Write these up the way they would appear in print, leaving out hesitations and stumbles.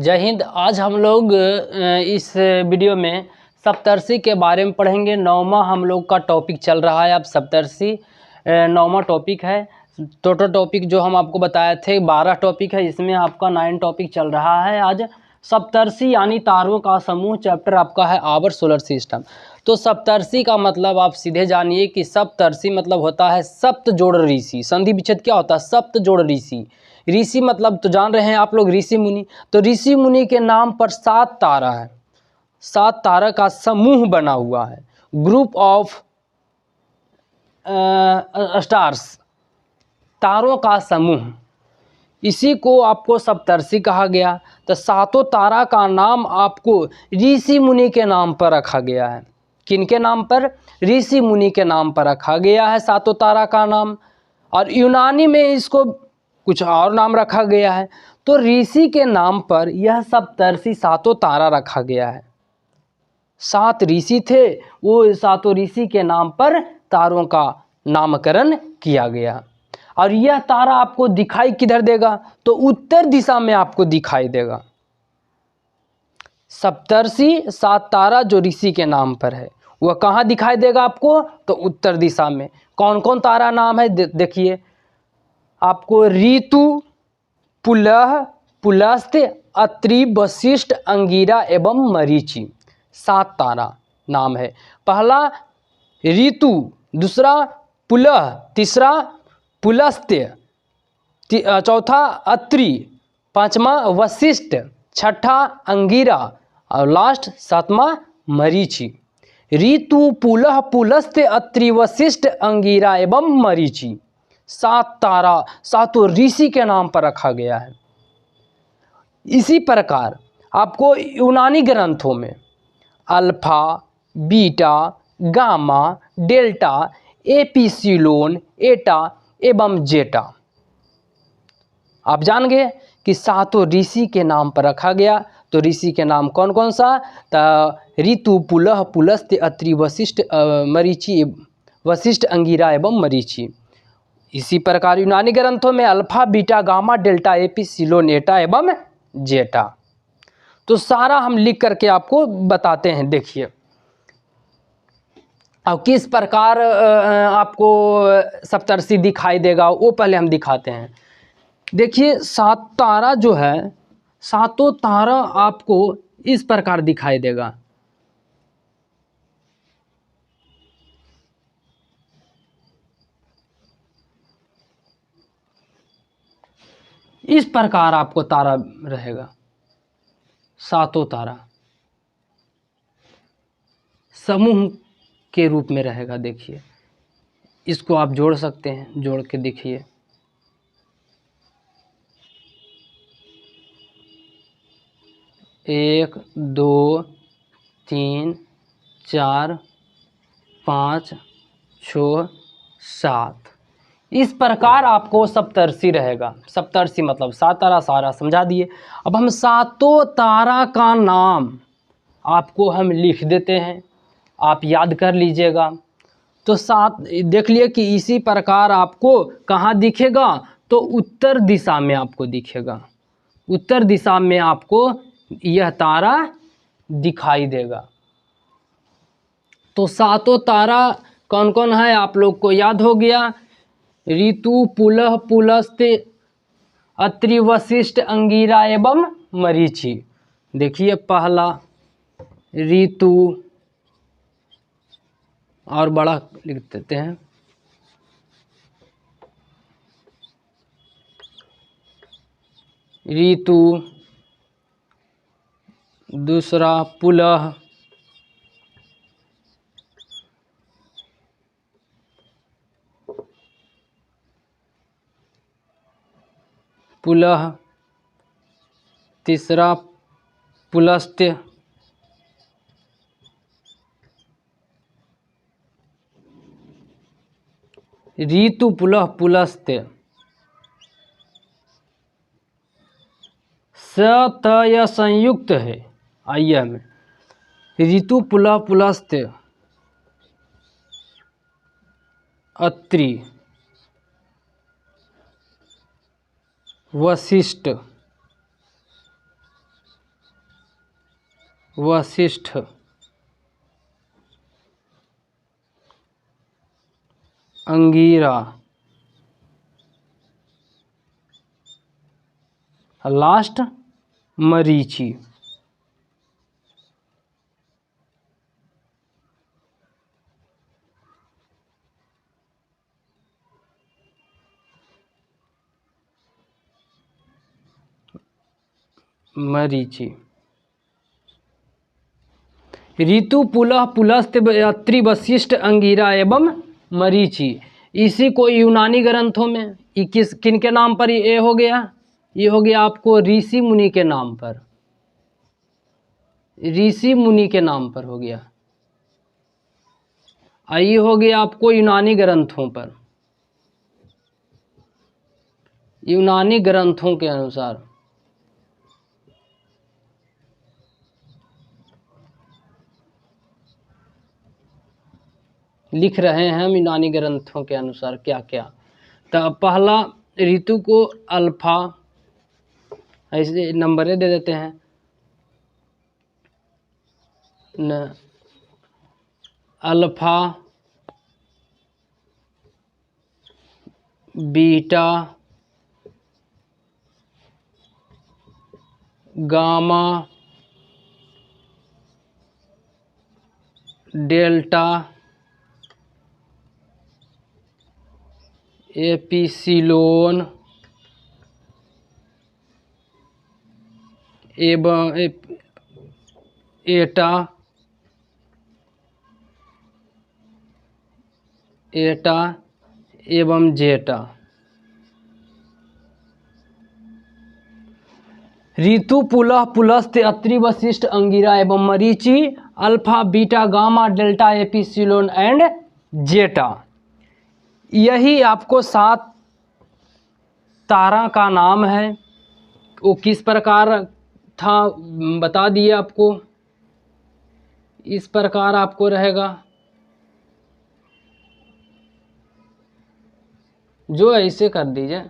जय हिंद। आज हम लोग इस वीडियो में सप्तर्षि के बारे में पढ़ेंगे। नौवां हम लोग का टॉपिक चल रहा है। अब सप्तर्षि नौवां टॉपिक है। टोटल टॉपिक जो हम आपको बताए थे 12 टॉपिक है, इसमें आपका 9 टॉपिक चल रहा है। आज सप्तर्षि यानी तारों का समूह चैप्टर आपका है आवर सोलर सिस्टम। तो सप्तर्षि का मतलब आप सीधे जानिए कि सप्तर्षि मतलब होता है सप्त जोड़ ऋषि। संधि विच्छेद क्या होता है? सप्त जोड़ ऋषि। ऋषि मतलब तो जान रहे हैं आप लोग, ऋषि मुनि। तो ऋषि मुनि के नाम पर 7 तारा है, 7 तारा का समूह बना हुआ है, ग्रुप ऑफ स्टार्स, तारों का समूह। इसी को आपको सप्तर्षि कहा गया। तो सातों तारा का नाम आपको ऋषि मुनि के नाम पर रखा गया है। किनके नाम पर? ऋषि मुनि के नाम पर रखा गया है सातों तारा का नाम। और यूनानी में इसको कुछ और नाम रखा गया है। तो ऋषि के नाम पर यह सप्तर्षि सातों तारा रखा गया है। 7 ऋषि थे, वो सातों ऋषि के नाम पर तारों का नामकरण किया गया। और यह तारा आपको दिखाई किधर देगा? तो उत्तर दिशा में आपको दिखाई देगा। सप्तर्षि 7 तारा जो ऋषि के नाम पर है, वह कहाँ दिखाई देगा आपको? तो उत्तर दिशा में। कौन कौन तारा नाम है देखिए आपको। ऋतु, पुलह, पुलस्त्य, अत्रि, वशिष्ठ, अंगिरा एवं मरीचि, 7 तारा नाम है। पहला ऋतु, दूसरा पुलह, तीसरा पुलस्त्य, चौथा अत्रि, पांचवा वशिष्ठ, छठा अंगिरा और लास्ट 7वां मरीचि। ऋतु, पुलह, पुलस्त्य, अत्रि, वशिष्ठ, अंगिरा एवं मरीचि, 7 तारा सातों ऋषि के नाम पर रखा गया है। इसी प्रकार आपको यूनानी ग्रंथों में alpha, beta, gamma, delta, epsilon, एटा एवं जेटा, आप जान गए कि सातों ऋषि के नाम पर रखा गया। तो ऋषि के नाम कौन कौन सा? ऋतु, पुलह, पुलस्त्य, अत्रि, वशिष्ठ, मरीचि, वशिष्ठ, अंगिरा एवं मरीचि। इसी प्रकार यूनानी ग्रंथों में alpha, beta, gamma, delta, epsilon, एटा एवं जेटा। तो सारा हम लिख करके आपको बताते हैं। देखिए अब किस प्रकार आपको सप्तर्षि दिखाई देगा वो पहले हम दिखाते हैं। देखिए 7 तारा जो है, सातों तारा आपको इस प्रकार दिखाई देगा। इस प्रकार आपको तारा रहेगा, सातों तारा समूह के रूप में रहेगा। देखिए इसको आप जोड़ सकते हैं, जोड़ के देखिए। एक, दो, 3, 4, 5, 6, 7, इस प्रकार आपको सप्तर्षि रहेगा। सप्तर्षि मतलब 7 तारा, सारा समझा दिए। अब हम सातों तारा का नाम आपको हम लिख देते हैं, आप याद कर लीजिएगा। तो 7 देख लिए कि इसी प्रकार आपको कहाँ दिखेगा? तो उत्तर दिशा में आपको दिखेगा। उत्तर दिशा में आपको यह तारा दिखाई देगा। तो सातों तारा कौन कौन है आप लोग को याद हो गया। ऋतु, पुलह, पुलस्त्य, अत्रि, वशिष्ठ, अंगिरा एवं मरीचि। देखिए पहला ऋतु, और बड़ा लिख देते हैं। ऋतु, दूसरा पुलह, पुलह, तीसरा पुलस्त्य, ऋतु, पुलह, पुलस्त्य, स त यह संयुक्त है। आइए में ऋतु, पुलह, पुलस्त्य, अत्रि, वशिष्ठ, वशिष्ठ, अंगीरा, लास्ट मरीचि। मरीचि। ऋतु, पुलह, पुलस्त्य, अत्रि, वशिष्ठ, अंगीरा एवं मरीचि। इसी को यूनानी ग्रंथों में किन के नाम पर ये हो गया? ये हो गया आपको ऋषि मुनि के नाम पर, ऋषि मुनि के नाम पर हो गया। ये हो गया आपको यूनानी ग्रंथों पर, यूनानी ग्रंथों के अनुसार। लिख रहे हैं हम यूनानी ग्रंथों के अनुसार क्या क्या। तो पहला ऋतु को अल्फा, ऐसे नंबरें दे देते हैं न, alpha, beta, gamma, delta, epsilon एवं एटा, एटा एवं जेटा। ऋतु, पुलह, पुलस्त्य, अत्रि, वशिष्ठ, अंगीरा एवं Marichi, alpha, beta, gamma, delta, epsilon and zeta. यही आपको 7 तारा का नाम है। वो किस प्रकार था बता दिए आपको। इस प्रकार आपको रहेगा, जो ऐसे कर दीजिए,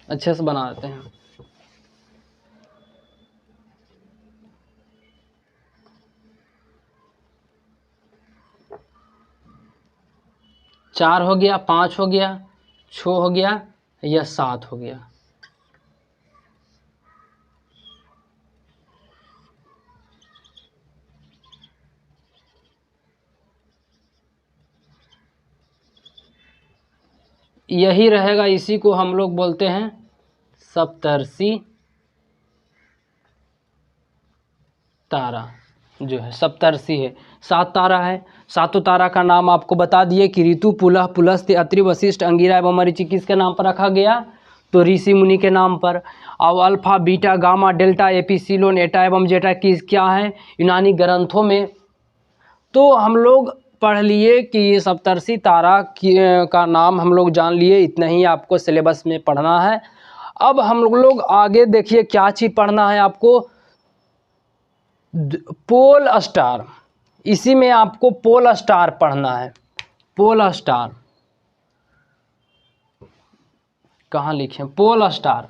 अच्छे से बना देते हैं। चार हो गया, 5 हो गया, 6 हो गया या 7 हो गया। यही रहेगा, इसी को हम लोग बोलते हैं सप्तर्षि तारा। जो है सप्तर्षि है, 7 तारा है। 7 तारा का नाम आपको बता दिए कि ऋतु, पुलह, पुलस्त्य, अत्रि, वशिष्ठ, अंगीरा एवं मरीचि किसके नाम पर रखा गया? तो ऋषि मुनि के नाम पर। अब alpha, beta, gamma, delta, epsilon, एटा एवं जेटा क्या है? यूनानी ग्रंथों में। तो हम लोग पढ़ लिए कि ये सप्तर्षि तारा का नाम हम लोग जान लिए। इतना ही आपको सिलेबस में पढ़ना है। अब हम लोग आगे देखिए क्या चीज़ पढ़ना है आपको। पोल स्टार, इसी में आपको पोल स्टार पढ़ना है। पोल स्टार कहाँ लिखे? पोल स्टार,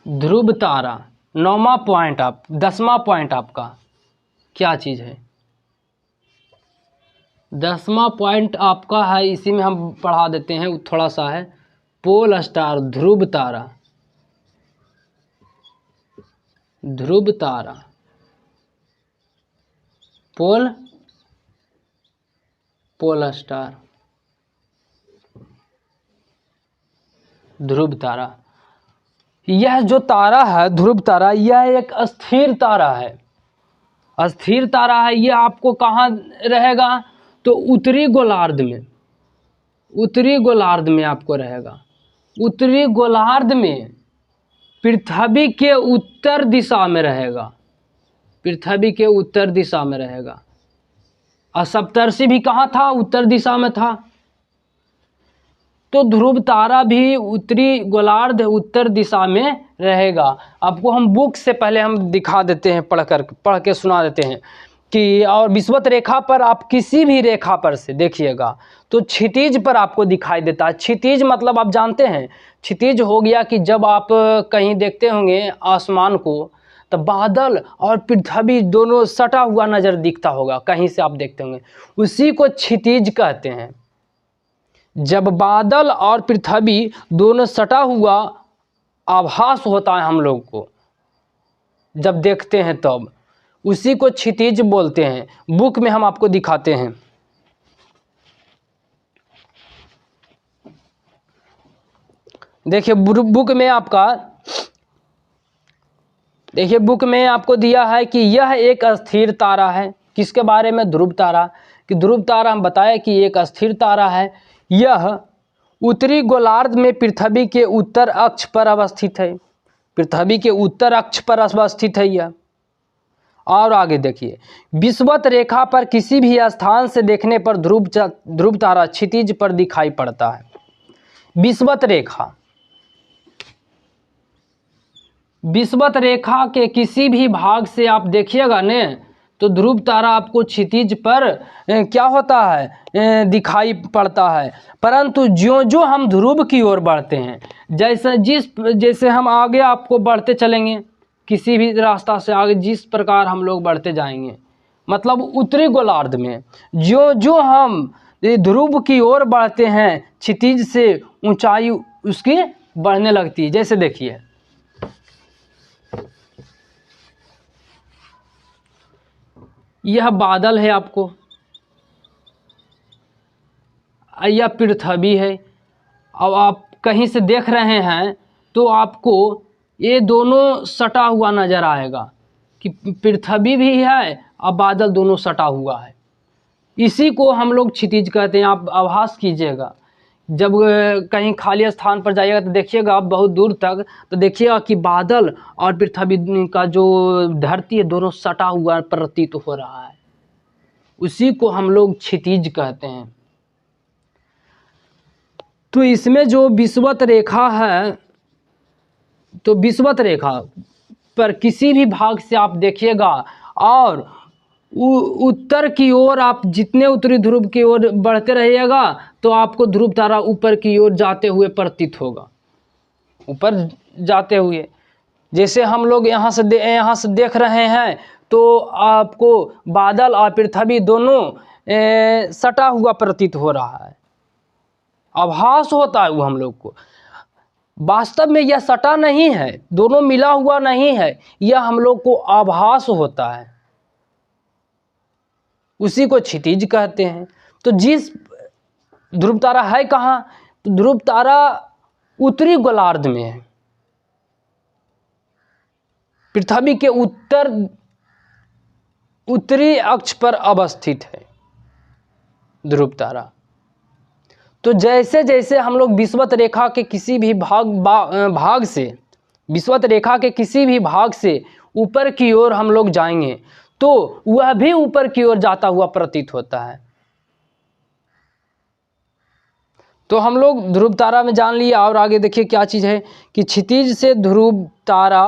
ध्रुव तारा। 9वां पॉइंट, 10वां पॉइंट आपका क्या चीज़ है? 10वां पॉइंट आपका है, इसी में हम पढ़ा देते हैं, थोड़ा सा है। पोल स्टार, ध्रुव तारा, ध्रुव तारा, पोल स्टार, ध्रुव तारा। यह जो तारा है ध्रुव तारा, यह एक अस्थिर तारा है। अस्थिर तारा है। यह आपको कहाँ रहेगा? तो उत्तरी गोलार्ध में, उत्तरी गोलार्ध में आपको रहेगा। उत्तरी गोलार्ध में पृथ्वी के उत्तर दिशा में रहेगा, पृथ्वी के उत्तर दिशा में रहेगा। और सप्तर्षि भी कहाँ था? उत्तर दिशा में था। तो ध्रुव तारा भी उत्तरी गोलार्ध उत्तर दिशा में रहेगा। आपको हम बुक से पहले हम दिखा देते हैं, पढ़ के सुना देते हैं कि और विषुवत रेखा पर आप किसी भी रेखा पर से देखिएगा तो क्षितिज पर आपको दिखाई देता है। क्षितिज मतलब आप जानते हैं, क्षितिज हो गया कि जब आप कहीं देखते होंगे आसमान को तो बादल और पृथ्वी दोनों सटा हुआ नज़र दिखता होगा, कहीं से आप देखते होंगे, उसी को क्षितिज कहते हैं। जब बादल और पृथ्वी दोनों सटा हुआ आभास होता है हम लोग को जब देखते हैं तब, उसी को क्षितिज बोलते हैं। बुक में हम आपको दिखाते हैं। देखिए बुक में आपका, देखिए बुक में आपको दिया है कि यह एक अस्थिर तारा है। किसके बारे में? ध्रुव तारा। कि ध्रुव तारा हम बताया कि एक अस्थिर तारा है। यह उत्तरी गोलार्ध में पृथ्वी के उत्तर अक्ष पर अवस्थित है। पृथ्वी के उत्तर अक्ष पर अवस्थित है यह। और आगे देखिए, विषुवत रेखा पर किसी भी स्थान से देखने पर ध्रुव तारा क्षितिज पर दिखाई पड़ता है। विषुवत रेखा, विषुवत रेखा के किसी भी भाग से आप देखिएगा ने तो ध्रुव तारा आपको क्षितिज पर क्या होता है? दिखाई पड़ता है। परंतु ज्यों-ज्यों हम ध्रुव की ओर बढ़ते हैं, जैसे हम आगे आपको बढ़ते चलेंगे, किसी भी रास्ता से आगे जिस प्रकार हम लोग बढ़ते जाएंगे, मतलब उत्तरी गोलार्ध में ज्यों-ज्यों हम ध्रुव की ओर बढ़ते हैं, क्षितिज से ऊंचाई उसकी बढ़ने लगती है। जैसे देखिए, यह बादल है, आपको यह पृथ्वी है। अब आप कहीं से देख रहे हैं तो आपको ये दोनों सटा हुआ नज़र आएगा कि पृथ्वी भी है और बादल दोनों सटा हुआ है। इसी को हम लोग क्षितिज कहते हैं। आप आभास कीजिएगा, जब कहीं खाली स्थान पर जाइएगा तो देखिएगा आप बहुत दूर तक, तो देखिएगा कि बादल और पृथ्वी का जो धरती है दोनों सटा हुआ प्रतीत हो रहा है। उसी को हम लोग क्षितिज कहते हैं। तो इसमें जो विषुवत रेखा है, तो विषुवत रेखा पर किसी भी भाग से आप देखिएगा और उत्तर की ओर आप जितने उत्तरी ध्रुव की ओर बढ़ते रहिएगा तो आपको ध्रुव तारा ऊपर की ओर जाते हुए प्रतीत होगा, ऊपर जाते हुए। जैसे हम लोग यहाँ से देख रहे हैं तो आपको बादल और पृथ्वी दोनों सटा हुआ प्रतीत हो रहा है, आभास होता है वो हम लोग को। वास्तव में यह सटा नहीं है, दोनों मिला हुआ नहीं है, यह हम लोग को आभास होता है। उसी को क्षितिज कहते हैं। तो जिस ध्रुव तारा है कहाँ? तो ध्रुव तारा उत्तरी गोलार्ध में है, पृथ्वी के उत्तरी अक्ष पर अवस्थित है ध्रुव तारा। तो जैसे जैसे हम लोग विषुवत रेखा के किसी भी भाग से, विषुवत रेखा के किसी भी भाग से ऊपर की ओर हम लोग जाएंगे तो वह भी ऊपर की ओर जाता हुआ प्रतीत होता है। तो हम लोग ध्रुव तारा में जान लिया। और आगे देखिए क्या चीज़ है कि क्षितिज से ध्रुव तारा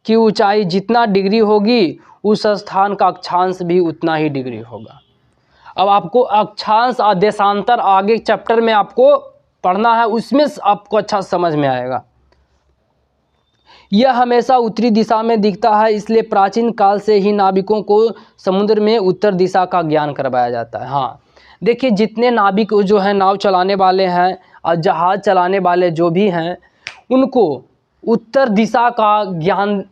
की ऊंचाई जितना डिग्री होगी उस स्थान का अक्षांश भी उतना ही डिग्री होगा। अब आपको अक्षांश और देशांतर आगे चैप्टर में आपको पढ़ना है, उसमें आपको अच्छा समझ में आएगा। यह हमेशा उत्तरी दिशा में दिखता है, इसलिए प्राचीन काल से ही नाविकों को समुद्र में उत्तर दिशा का ज्ञान करवाया जाता है। हाँ देखिए, जितने नाविक जो हैं, नाव चलाने वाले हैं और जहाज़ चलाने वाले जो भी हैं, उनको उत्तर दिशा का ज्ञान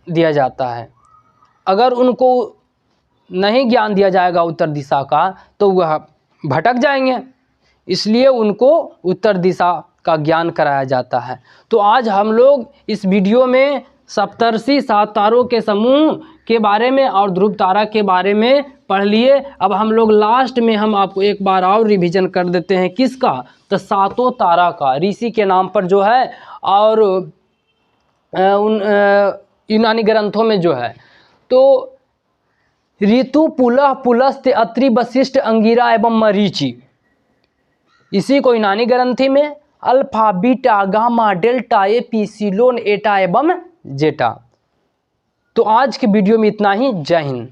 दिया जाता है। अगर उनको नहीं ज्ञान दिया जाएगा उत्तर दिशा का तो वह भटक जाएंगे, इसलिए उनको उत्तर दिशा का ज्ञान कराया जाता है। तो आज हम लोग इस वीडियो में सप्तर्षि 7 तारों के समूह के बारे में और ध्रुव तारा के बारे में पढ़ लिए। अब हम लोग लास्ट में हम आपको एक बार और रिवीजन कर देते हैं। किसका? तो 7 तारा का, ऋषि के नाम पर जो है और उन यूनानी ग्रंथों में जो है। तो ऋतु, पुलह, पुलस्त्य, अत्रि, वशिष्ठ, अंगिरा एवं मरीचि, इसी को यूनानी ग्रंथि में alpha, beta, gamma, delta, epsilon, एटा एवं जेटा। तो आज के वीडियो में इतना ही। जय हिंद।